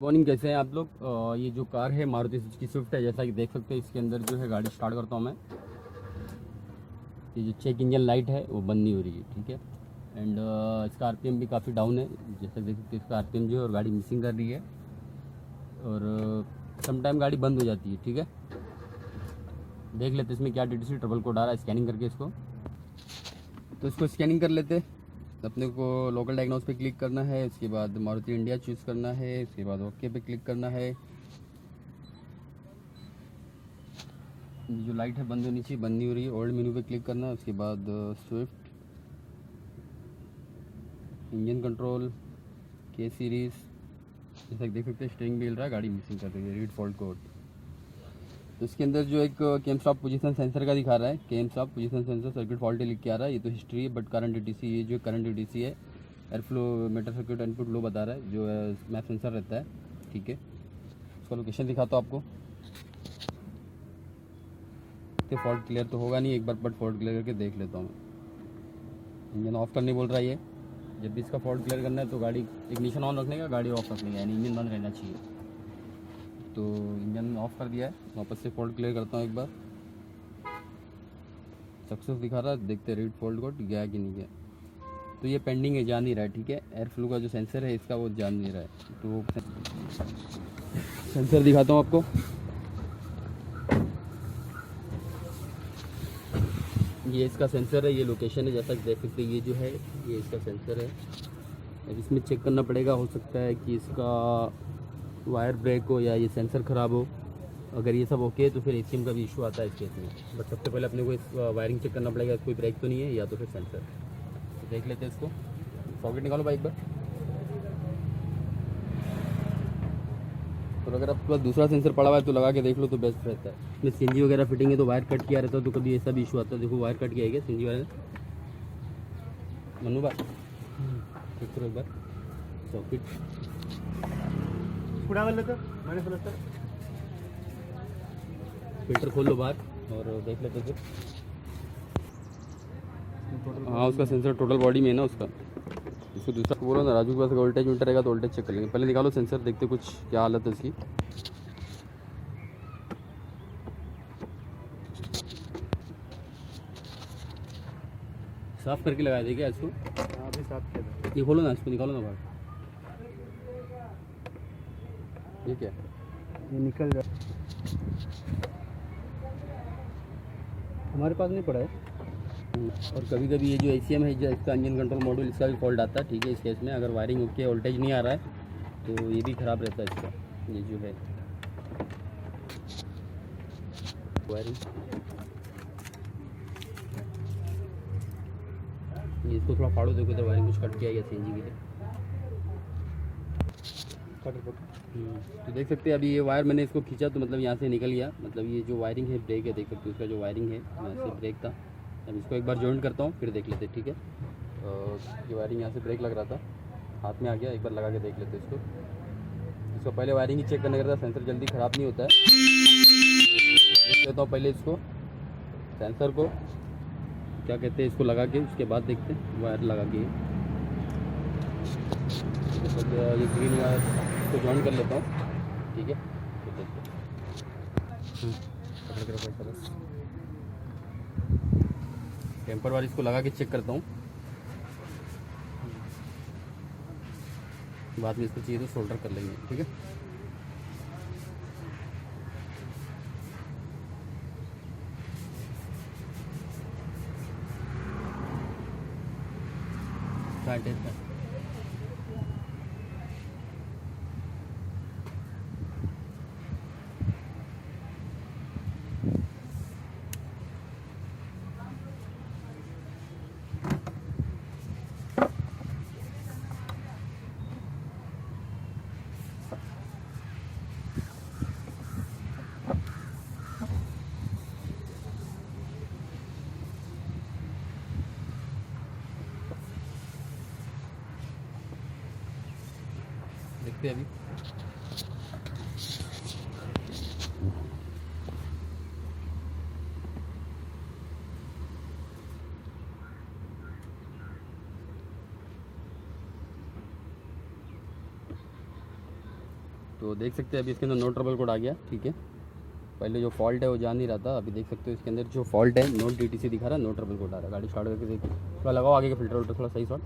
Morning, कैसे हैं आप लोग। ये जो कार है मारुति सुजुकी स्विफ्ट है, जैसा कि देख सकते हैं इसके अंदर जो है गाड़ी स्टार्ट करता हूँ मैं। ये जो चेक इंजन लाइट है वो बंद नहीं हो रही है, ठीक है। एंड इसका आरपीएम भी काफ़ी डाउन है, जैसा देख सकते हैं इसका आरपीएम जो है, और गाड़ी मिसिंग कर रही है और सम टाइम गाड़ी बंद हो जाती है, ठीक है। देख लेते इसमें क्या DTC ट्रबल कोड आ रहा है, स्कैनिंग करके इसको। तो इसको स्कैनिंग कर लेते। अपने को लोकल डायग्नोस पे क्लिक करना है, उसके बाद मारुति इंडिया चूज़ करना है, उसके बाद ओके पे क्लिक करना है। जो लाइट है बंद होनी चाहिए, बंद नहीं हो रही है। ओल्ड मेनू पे क्लिक करना है, उसके बाद स्विफ्ट, इंजन कंट्रोल, के सीरीज़। जैसा कि देख सकते हैं स्टीयरिंग भी हिल रहा है, गाड़ी मिसिंग कर रही है, रीड फॉल्ट कोड। तो इसके अंदर जो एक केम स्टॉप पोजीशन सेंसर का दिखा रहा है, cam stop position sensor circuit faulty लिख के आ रहा है। ये तो हिस्ट्री है, बट करंट DTC, ये जो करंट DTC है, air flow meter circuit input low बता रहा है, जो मैप सेंसर रहता है, ठीक है। उसका लोकेशन दिखाता हूँ आपको। तो फॉल्ट क्लियर तो होगा नहीं, एक बार बट फॉल्ट क्लियर करके देख लेता हूँ। इंजन ऑफ करने बोल रहा है ये। जब भी इसका फॉल्ट क्लियर करना है तो गाड़ी इग्निशन ऑन रखने का, गाड़ी ऑफ रखने का, यानी इंजन बंद रहना चाहिए। तो इंजन ऑफ कर दिया है, वापस से फॉल्ट क्लियर करता हूँ एक बार। सक्सेस दिखा रहा है, देखते रीड फॉल्ट कोड गया कि नहीं गया। तो ये पेंडिंग है, जा नहीं रहा है, ठीक है। एयर फ्लो का जो सेंसर है इसका वो जान नहीं रहा है, तो सेंसर दिखाता हूँ आपको। ये इसका सेंसर है, ये लोकेशन है, जैसा कि देख सकते हैं। ये जो है ये इसका सेंसर है। अब इसमें चेक करना पड़ेगा, हो सकता है कि इसका वायर ब्रेक हो या ये सेंसर ख़राब हो। अगर ये सब ओके है तो फिर ACM का भी इशू आता है इस केस में। बट सबसे पहले अपने को इस वायरिंग चेक करना पड़ेगा, कोई ब्रेक तो नहीं है, या तो फिर सेंसर। तो देख लेते हैं इसको। सॉकेट निकालो बाइक पर। और अगर आपके पास दूसरा सेंसर पड़ा हुआ है तो लगा के देख लो तो बेस्ट रहता है। इसमें CNG वगैरह फिटिंग है तो वायर कट किया रहता है, तो कभी ऐसा भी इशू आता है। देखो वायर कट किया है क्या CNG वाले ने। मनु भाई चेक करो एक बार सॉकेट। फिल्टर खोल लो बाहर और देख लेते फिर। हाँ, उसका सेंसर टोटल बॉडी में है ना उसका। इसको दूसरा बोलो ना, राजू के पास वोल्टेज मीटर रहेगा तो वोल्टेज चेक कर लेंगे। पहले निकालो सेंसर, देखते कुछ क्या हालत है इसकी। साफ करके लगा देगा इसको। अभी साफ किया। ये खोलो ना, इसको निकालो ना बाहर। ये क्या ये निकल रहा हमारे पास नहीं पड़ा है। और कभी कभी ये जो ACM है, जो इसका इंजन कंट्रोल मॉड्यूल, इसका भी फॉल्ट आता है, ठीक है। इस केस में अगर वायरिंग ओके, वोल्टेज नहीं आ रहा है तो ये भी ख़राब रहता है इसका। ये जो है वायरिंग, ये इसको थोड़ा फाड़ो, देखो इधर वायरिंग कुछ कट किया या CNG के लिए। तो देख सकते हैं अभी ये वायर मैंने इसको खींचा तो मतलब यहाँ से निकल गया। मतलब ये जो वायरिंग है ब्रेक है, देख सकते हो उसका जो वायरिंग है यहाँ से ब्रेक था। अब इसको एक बार जॉइंट करता हूँ फिर देख लेते, ठीक है। और ये वायरिंग यहाँ से ब्रेक लग रहा था, हाथ में आ गया, एक बार लगा के देख लेते इसको। इसको पहले वायरिंग ही चेक करने का था, सेंसर जल्दी ख़राब नहीं होता है। देख लेता हूँ पहले इसको, सेंसर को क्या कहते हैं, इसको लगा के उसके बाद देखते हैं वायर लगा के। ये ग्रीन वायर इसको जॉइन कर लेता हूँ, ठीक है। तो देखते हैं टेम्पर वाली इसको लगा के चेक करता हूँ। बाद में इसको चाहिए तो सोल्डर कर लेंगे, ठीक है। देखते हैं अभी। तो देख सकते हैं अभी इसके अंदर नो ट्रबल कोड आ गया, ठीक है। पहले जो फॉल्ट है वो जा नहीं रहा था, अभी देख सकते हो इसके अंदर जो फॉल्ट है नोट DTC दिखा रहा है, नो ट्रबल कोड आ रहा है। गाड़ी स्टार्ट करके देखो, थोड़ा लगाओ आगे का फिल्टर थोड़ा सही शॉट,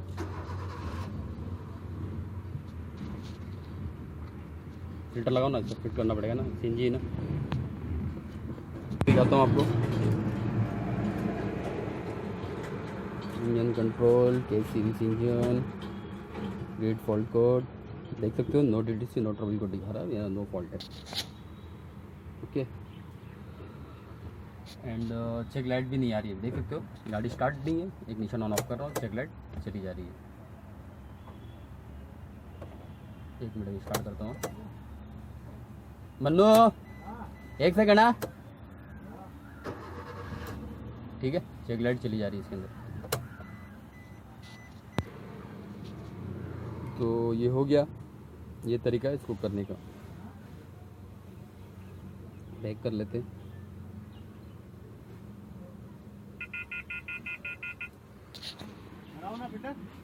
फिल्टर लगाओ ना, इसको फिट करना पड़ेगा ना, CNG है ना। दिखाता हूँ आपको engine control, K series engine, grade fault code देख सकते हो, no DTC no trouble code दिखा रहा है, या नो फॉल्ट है, ओके। एंड चेक लाइट भी नहीं आ रही है, देख सकते हो गाड़ी स्टार्ट नहीं है, एक निशान ऑन ऑफ कर रहा हूँ, चेक लाइट चली जा रही है। एक मिनट स्टार्ट करता हूँ, मन्नू एक सेकंड ना, ठीक है, चेक लाइट चली जा रही है इसके अंदर। तो ये हो गया, ये तरीका है इसको करने का। बैक कर लेते हैं,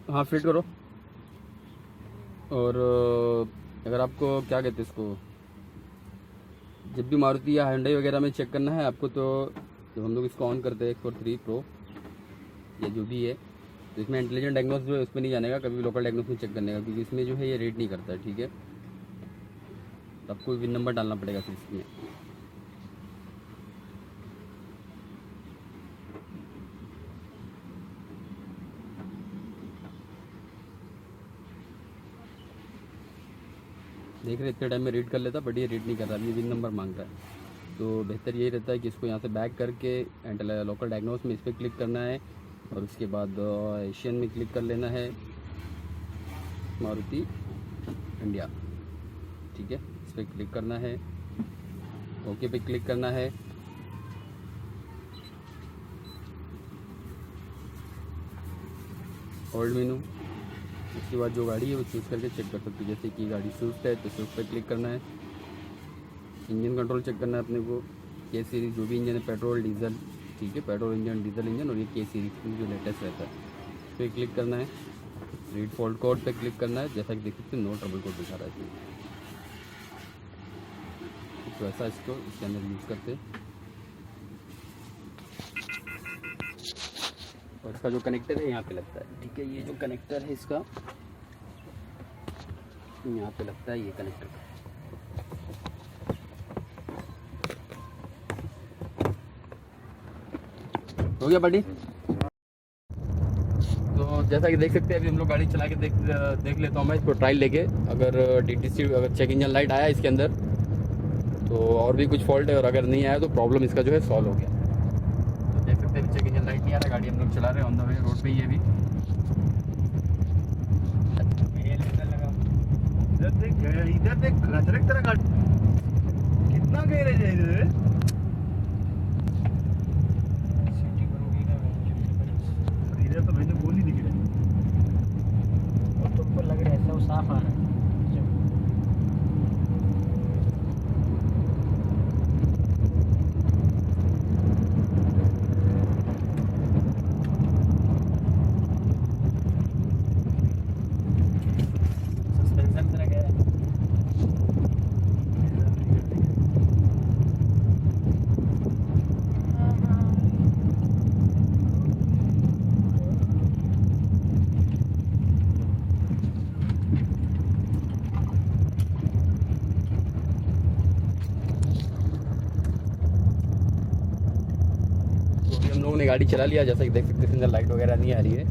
हाँ फिट करो। और अगर आपको क्या कहते हैं इसको, जब भी मारुति या Hyundai वगैरह में चेक करना है आपको, तो जब हम लोग इसको ऑन करते हैं X43 Pro या जो भी है, तो इसमें इंटेलिजेंट डायग्नोस जो है उस पर नहीं जाने का, कभी भी लोकल डायग्नोस में चेक करने का, क्योंकि इसमें जो है ये रेट नहीं करता है, ठीक है। तो आपको विन नंबर डालना पड़ेगा फिर इसमें। देख रहे इतने टाइम में रीड कर लेता, बट ये रीड नहीं कर रहा, अभी विन नंबर मांग रहा है। तो बेहतर यही रहता है कि इसको यहाँ से बैक करके लोकल डायग्नोस में इस पर क्लिक करना है, और उसके बाद एशियन में क्लिक कर लेना है, मारुति इंडिया, ठीक है, इस पर क्लिक करना है, ओके पे क्लिक करना है। ओल्ड मेनू, उसके बाद जो गाड़ी है वो चूज़ करके चेक कर सकते हो, जैसे कि गाड़ी स्विफ्ट है तो स्विफ्ट पे क्लिक करना है। इंजन कंट्रोल चेक करना है अपने को, K सीरीज जो भी इंजन है, पेट्रोल डीजल, ठीक है, पेट्रोल इंजन डीजल इंजन, और ये K सीरीज जो लेटेस्ट रहता है इस पर क्लिक करना है। रीड फॉल्ट कोड पे क्लिक करना है, जैसा कि देख सकते हैं नो ट्रबल कोड दिखा रहा है इसमें। तो ऐसा इसको इसके अंदर यूज़ करते हैं। और इसका जो कनेक्टर है यहाँ पे लगता है, ठीक है, ये जो कनेक्टर है इसका यहाँ पे लगता है, ये कनेक्टर हो गया बड़ी। तो जैसा कि देख सकते हैं अभी हम लोग गाड़ी चला के देख लेता हूँ मैं इसको ट्रायल लेके, अगर DTC अगर चेक इंजन लाइट आया इसके अंदर तो और भी कुछ फॉल्ट है, और अगर नहीं आया तो प्रॉब्लम इसका जो है सॉल्व हो गया। तो देख सकते हैं चेक इंजन लाइट नहीं आ रहा, गाड़ी हम लोग चला रहे हैं ऑन द वे, रोड पे ही है अभी। इधर देख तरह गाड़ी कितना गैरेज है इधर। इधर तो मैंने बोल ही दिख रहा है, और तुमको लग रहा है सब साफ आ रहा है। हम लोगों ने गाड़ी चला लिया, जैसा कि देख सकते हैं अंदर लाइट वगैरह नहीं आ रही है।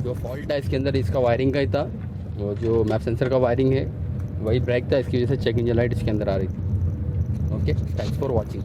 जो फॉल्ट है इसके अंदर इसका वायरिंग का ही था, वो जो मैप सेंसर का वायरिंग है वही ब्रेक था, इसकी वजह से चेक इंजन लाइट इसके अंदर आ रही थी। Okay, thanks for watching.